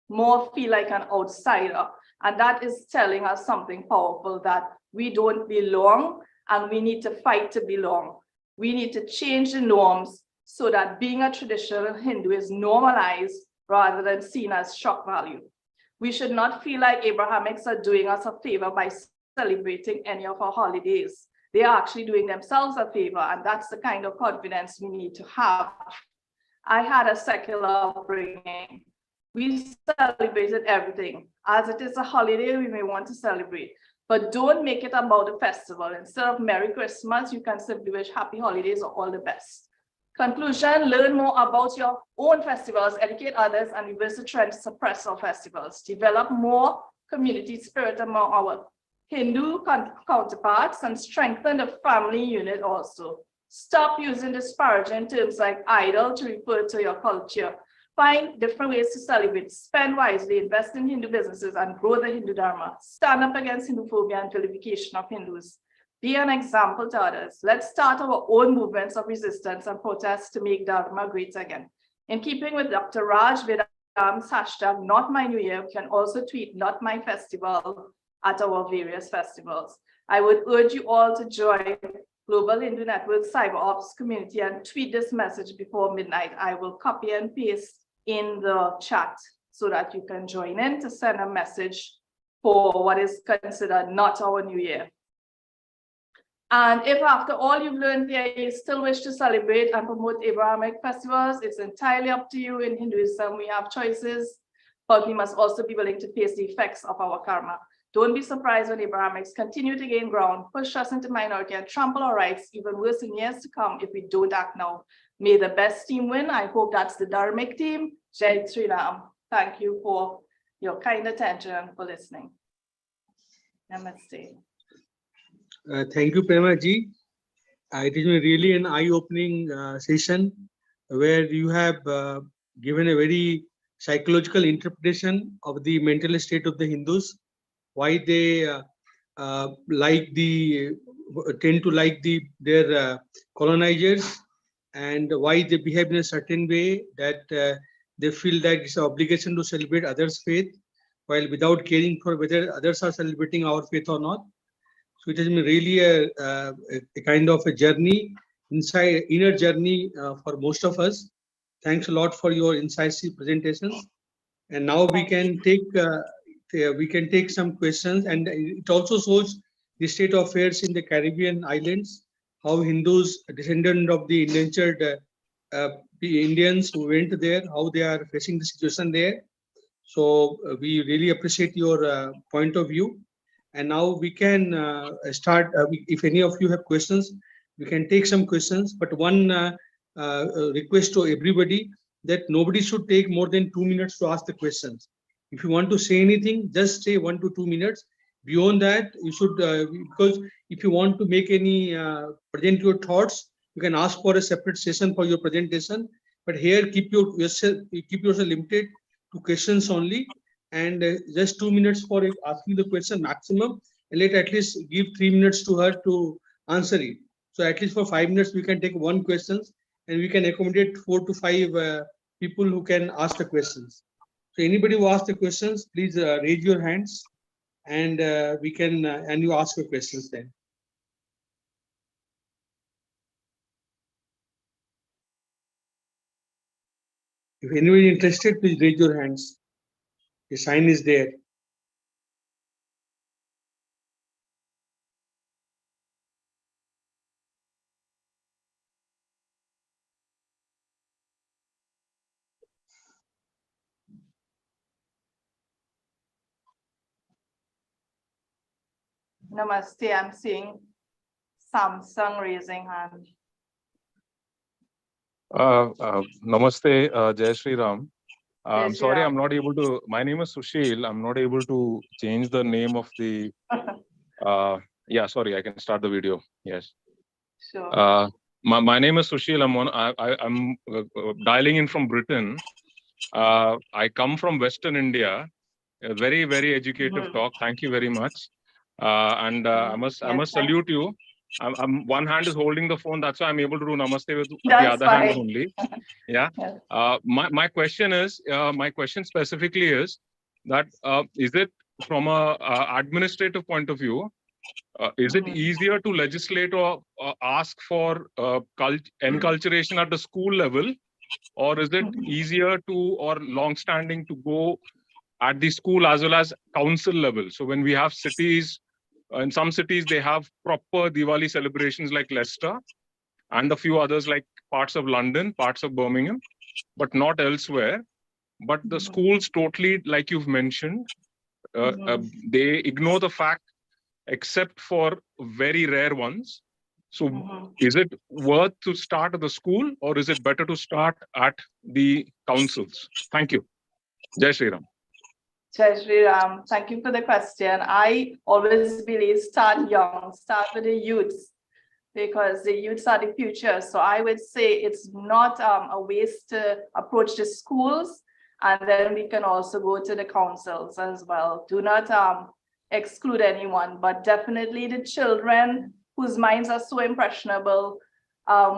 more feel like an outsider. And that is telling us something powerful, that we don't belong and we need to fight to belong. We need to change the norms so that being a traditional Hindu is normalized rather than seen as shock value. We should not feel like Abrahamics are doing us a favor by celebrating any of our holidays. They are actually doing themselves a favor, and that's the kind of confidence we need to have. I had a secular upbringing. We celebrated everything. As it is a holiday, we may want to celebrate, but don't make it about a festival. Instead of Merry Christmas, you can simply wish happy holidays or all the best. Conclusion, learn more about your own festivals, educate others, and reverse the trend to suppress our festivals. Develop more community spirit among our Hindu counterparts and strengthen the family unit also. Stop using disparaging terms like idol to refer to your culture. Find different ways to celebrate, spend wisely, invest in Hindu businesses, and grow the Hindu Dharma. Stand up against Hinduphobia and vilification of Hindus. Be an example to others. Let's start our own movements of resistance and protest to make Dharma great again. In keeping with Dr. Raj Vedam's hashtag, Not My New Year, you can also tweet Not My Festival at our various festivals. I would urge you all to join Global Hindu Network Cyber Ops community and tweet this message before midnight. I will copy and paste in the chat so that you can join in to send a message for what is considered not our new year. And if after all you've learned here, you still wish to celebrate and promote Abrahamic festivals, it's entirely up to you. In Hinduism, we have choices, but we must also be willing to face the effects of our karma. Don't be surprised when Abrahamics continue to gain ground, push us into minority, and trample our rights, even worse in years to come if we don't act now. May the best team win. I hope that's the Dharmic team. Jai Sri Ram. Thank you for your kind attention and for listening. Namaste. Thank you, Prema ji. It is really an eye-opening session where you have given a very psychological interpretation of the mental state of the Hindus, why they tend to like their colonizers, and why they behave in a certain way that they feel that it's an obligation to celebrate others' faith, while without caring for whether others are celebrating our faith or not. So it has been really a kind of a journey, inner journey for most of us. Thanks a lot for your incisive presentations. And now we can take some questions, and it also shows the state of affairs in the Caribbean islands, how Hindus, descendant of the indentured Indians who went there, how they are facing the situation there. So we really appreciate your point of view. And now we can start. If any of you have questions, we can take some questions. But one request to everybody, that nobody should take more than 2 minutes to ask the questions. If you want to say anything, just say 1 to 2 minutes. Beyond that, you should, because if you want to make any present your thoughts, you can ask for a separate session for your presentation. But here, keep yourself limited to questions only, and just 2 minutes for asking the question maximum, and let at least give 3 minutes to her to answer it. So at least for 5 minutes, we can take one question, and we can accommodate 4 to 5 people who can ask the questions. So anybody who asks the questions, please raise your hands, and we can and you ask your questions then. If anybody interested, please raise your hands. The sign is there. Namaste, I'm seeing Samsung raising hand. Namaste, Jai Shri Ram. I'm Jai Shri sorry, Ram. I'm not able to. My name is Sushil. I'm not able to change the name of the. Yeah, sorry, I can start the video. Yes. Sure. My name is Sushil. I'm dialing in from Britain. I come from Western India. A very, very educative talk. Thank you very much. And I must salute you. One hand is holding the phone. That's why I'm able to do namaste with the other hand only. Yeah. My question specifically is that is it from a administrative point of view, is it easier to legislate or ask for enculturation at the school level, or is it easier to or long-standing to go at the school as well as council level? So when we have cities, in some cities they have proper Diwali celebrations like Leicester and a few others like parts of London, parts of Birmingham, but not elsewhere. But the schools totally, like you've mentioned, they ignore the fact except for very rare ones. So is it worth to start at the school, or is it better to start at the councils? Thank you. Jai Shri Ram. Jai Shri Ram, thank you for the question. I always believe start young, start with the youths, because the youths are the future. So I would say it's not a waste to approach the schools, and then we can also go to the councils as well. Do not exclude anyone, but definitely the children whose minds are so impressionable,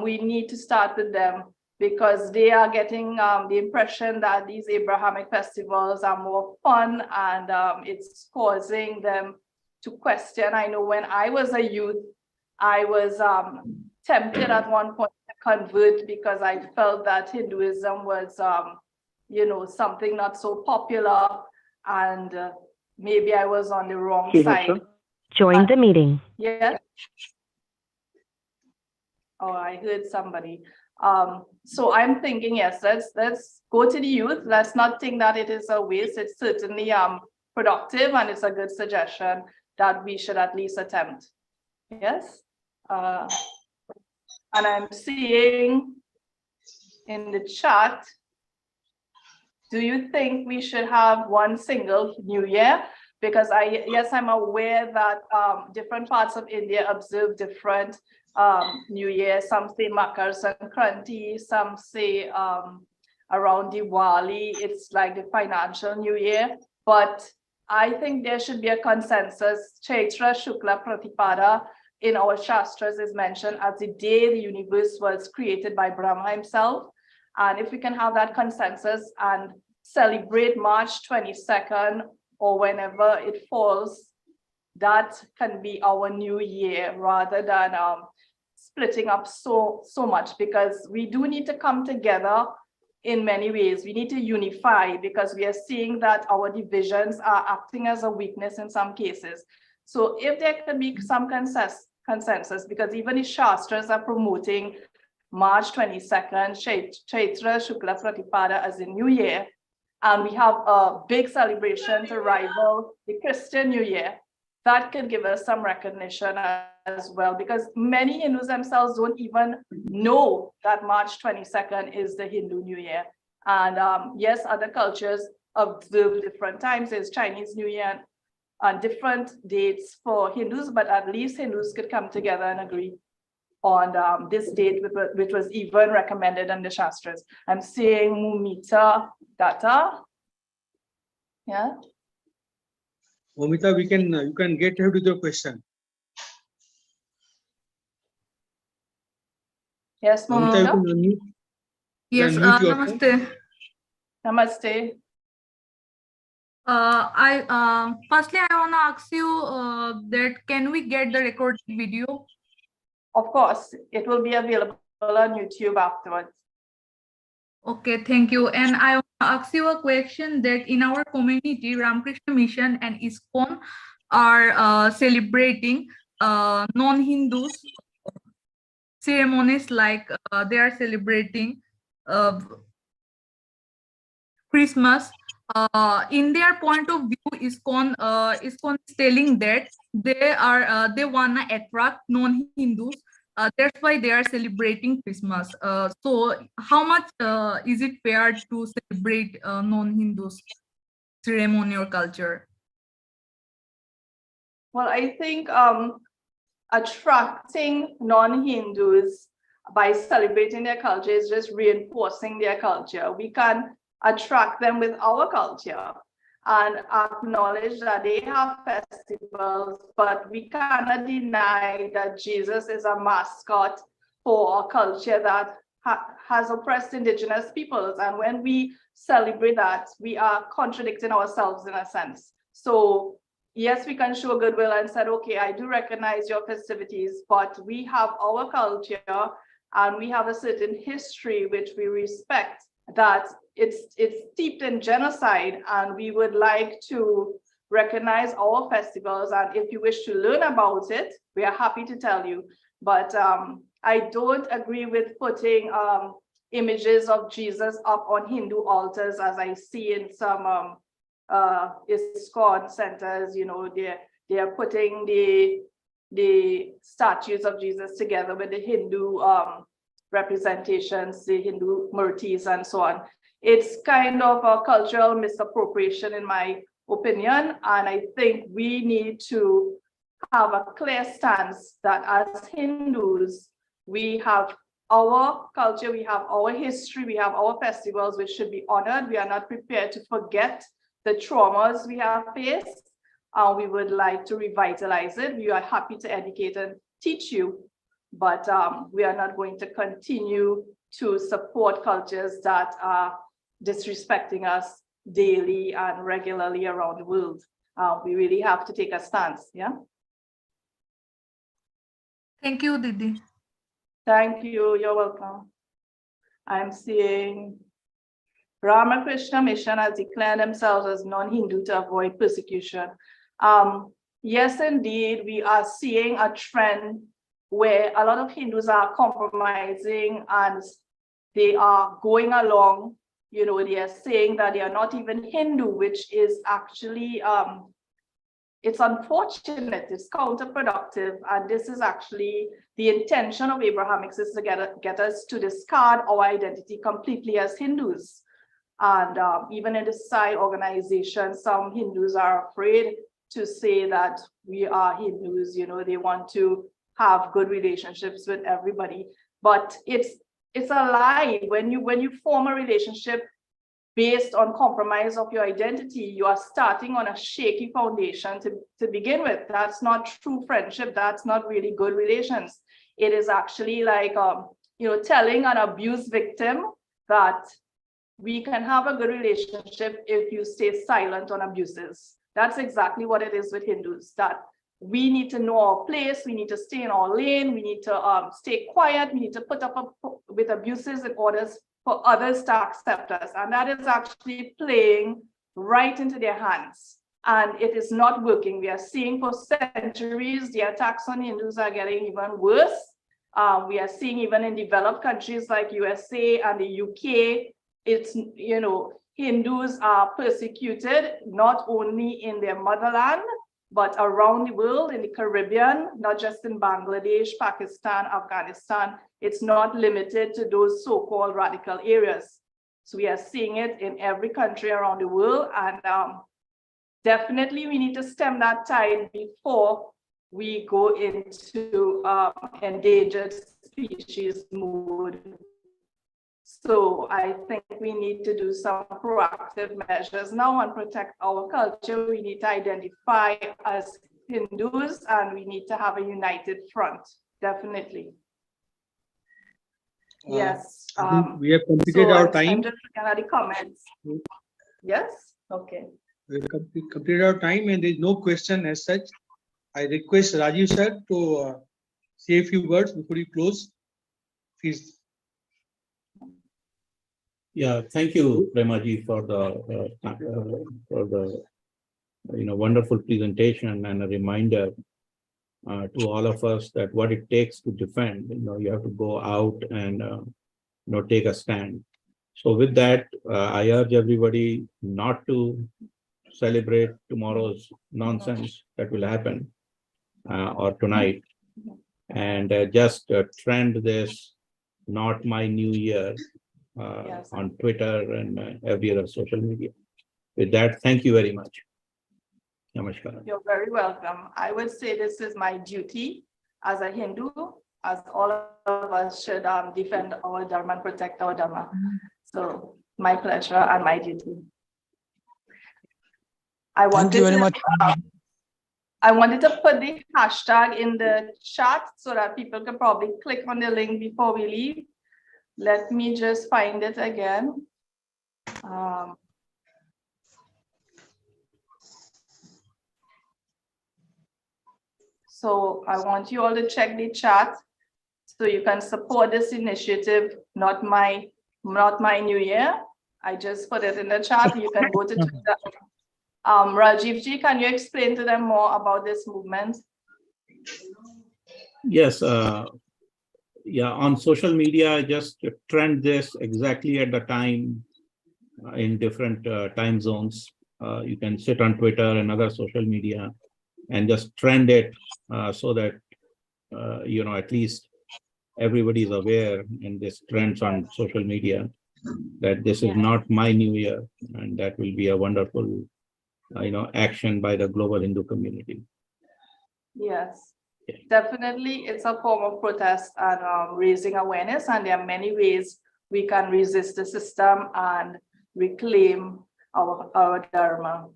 we need to start with them, because they are getting the impression that these Abrahamic festivals are more fun, and it's causing them to question. I know when I was a youth, I was tempted at one point to convert because I felt that Hinduism was, something not so popular, and maybe I was on the wrong side. Join the meeting. Yes. Oh, I heard somebody. So I'm thinking, yes, let's go to the youth. Let's not think that it is a waste. It's certainly productive, and it's a good suggestion that we should at least attempt. Yes. And I'm seeing in the chat, do you think we should have one single New Year? Because I'm aware that different parts of India observe different New Year. Some say Makar Sankranti, some say around Diwali, it's like the financial New Year. But I think there should be a consensus. Chaitra Shukla Pratipada in our Shastras is mentioned as the day the universe was created by Brahma himself. And if we can have that consensus and celebrate March 22nd or whenever it falls, that can be our new year, rather than splitting up so much, because we do need to come together in many ways. We need to unify, because we are seeing that our divisions are acting as a weakness in some cases. So if there can be some consensus, because even the Shastras are promoting March 22nd, Chaitra Shukla Pratipada as a new year, and we have a big celebration to rival the Christian New Year, that could give us some recognition as well, because many Hindus themselves don't even know that March 22nd is the Hindu New Year. And yes, other cultures observe different times. There's Chinese New Year and different dates for Hindus, but at least Hindus could come together and agree on this date, which was even recommended in the Shastras. I'm seeing Mumita Data. Yeah. Momita, you can get ahead with your question. Yes, Momita, you Momita. can unmute. Yes, Unmute your namaste. Namaste. Firstly, I want to ask you that can we get the recorded video? Of course, it will be available on YouTube afterwards. Okay, thank you. And I want to ask you a question that in our community, Ramakrishna Mission and ISKCON are celebrating non-Hindus ceremonies like they are celebrating Christmas. In their point of view, ISKCON is telling that they wanna attract non-Hindus. That's why they are celebrating Christmas. So, how much is it fair to celebrate non-Hindus ceremony or culture? Well, I think attracting non-Hindus by celebrating their culture is just reinforcing their culture. We can attract them with our culture and acknowledge that they have festivals, but we cannot deny that Jesus is a mascot for a culture that has oppressed indigenous peoples. And when we celebrate that, we are contradicting ourselves in a sense. So yes, we can show goodwill and said, okay, I do recognize your festivities, but we have our culture and we have a certain history which we respect, that it's steeped in genocide, and we would like to recognize our festivals. And if you wish to learn about it, we are happy to tell you. But I don't agree with putting images of Jesus up on Hindu altars, as I see in some ISKCON centers. You know, they are putting the statues of Jesus together with the Hindu representations, the Hindu murtis and so on. It's kind of a cultural misappropriation in my opinion, and I think we need to have a clear stance that as Hindus, we have our culture, we have our history, we have our festivals which should be honored. We are not prepared to forget the traumas we have faced. We would like to revitalize it. We are happy to educate and teach you, but we are not going to continue to support cultures that are disrespecting us daily and regularly around the world. We really have to take a stance, yeah? Thank you, Didi. Thank you, you're welcome. I'm seeing Ramakrishna Mission has declared themselves as non-Hindu to avoid persecution. Yes, indeed, we are seeing a trend where a lot of Hindus are compromising and they are going along. You know, they are saying that they are not even Hindu, which is actually, it's unfortunate, it's counterproductive. And this is actually the intention of Abrahamics, is to get us to discard our identity completely as Hindus. And even in the Sai organization, some Hindus are afraid to say that we are Hindus. You know, they want to have good relationships with everybody. But it's a lie. When you form a relationship based on compromise of your identity, you are starting on a shaky foundation to begin with. That's not true friendship. That's not really good relations. It is actually like, you know, telling an abused victim that we can have a good relationship if you stay silent on abuses. That's exactly what it is with Hindus, that we need to know our place, we need to stay in our lane, we need to stay quiet, we need to put up with abuses in order for others to accept us. And that is actually playing right into their hands. And it is not working. We are seeing for centuries, the attacks on Hindus are getting even worse. We are seeing even in developed countries like USA and the UK, it's, you know, Hindus are persecuted not only in their motherland, but around the world, in the Caribbean, not just in Bangladesh, Pakistan, Afghanistan. It's not limited to those so-called radical areas. So we are seeing it in every country around the world. And definitely we need to stem that tide before we go into endangered species mode. So I think we need to do some proactive measures now and protect our culture. We need to identify as Hindus and we need to have a united front, definitely. Yes. I think we have completed our time. I'm just looking at the comments. Yes, okay. We have completed our time and there is no question as such. I request Rajiv sir to say a few words before you close. Please. Yeah, thank you, Premaji, for the wonderful presentation and a reminder to all of us that what it takes to defend. You have to go out and take a stand. So with that, I urge everybody not to celebrate tomorrow's nonsense that will happen or tonight, and just trend this "Not My New Year" Yes. on Twitter and every other social media. With that, thank you very much. Namaskar. You're very welcome. I would say this is my duty as a Hindu, as all of us should defend our Dharma and protect our Dharma. So my pleasure and my duty. Thank you very much. I wanted to put the hashtag in the chat so that people can probably click on the link before we leave. Let me just find it again. So I want you all to check the chat so you can support this initiative, not my New Year. I just put it in the chat. You can go to Twitter. Rajiv ji, can you explain to them more about this movement? Yes, yeah, on social media, I just trend this exactly at the time in different time zones. You can sit on Twitter and other social media and just trend it so that, at least everybody is aware in this trends on social media that this is not my New Year, and that will be a wonderful, action by the global Hindu community. Yes, definitely. It's a form of protest and raising awareness. And there are many ways we can resist the system and reclaim our Dharma.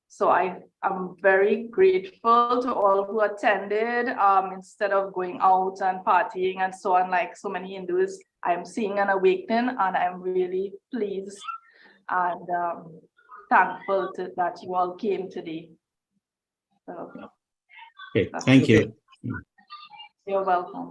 So I am very grateful to all who attended. Instead of going out and partying and so on, like so many Hindus, I am seeing an awakening, and I'm really pleased and thankful that you all came today. So, Okay, thank you. you're welcome.